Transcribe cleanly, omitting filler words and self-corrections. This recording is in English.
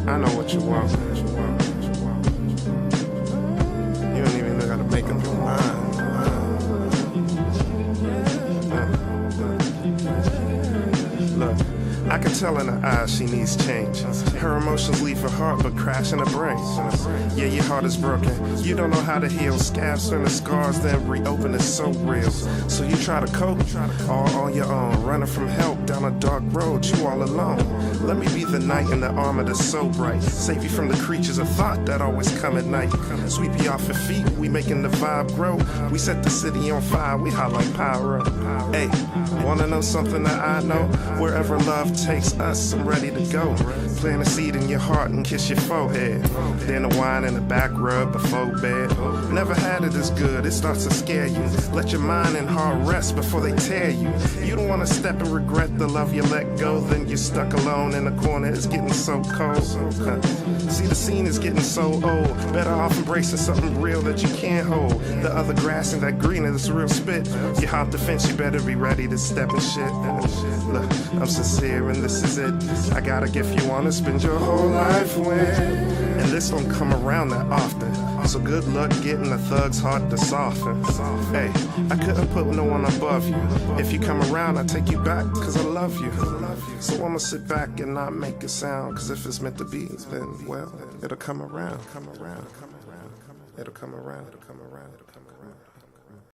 I know what you want. You don't even know how to make up your mind. Look, I can tell in her eyes she needs change. Her emotions leave her heart but crash in her brain. Yeah, your heart is broken. You don't know how to heal. Scabs turn to scars, then reopen. It's so real. So you try to cope all on your own, running from help down a dark road. You all alone. Let me be the knight in the armor that's so bright. Save you from the creatures of thought that always come at night. Sweep you off your feet. We making the vibe grow. We set the city on fire. We hot like pyro. Hey, wanna know something that I know? Wherever love takes us, I'm ready to go. Plant a seed in your heart and kiss your forehead. Then the wine in the back rub before bed. Never had it as good, it starts to scare you. Let your mind and heart rest before they tear you. You don't wanna step and regret the love you let go. Then you're stuck alone in the corner, it's getting so cold. See, the scene is getting so old. Better off embracing something real that you can't hold. The other grass and that greener, that's real spit. You hop the fence, you better be ready to step in shit. Look, I'm sincere and this is it. I got a gift you wanna spend your whole life with. And this don't come around that often. So good luck getting a thug's heart to soften. Hey, I couldn't put no one above you. If you come around, I take you back, cause I love you. So I'ma sit back and not make a sound. Cause if it's meant to be, then well, it'll come around. It'll come around.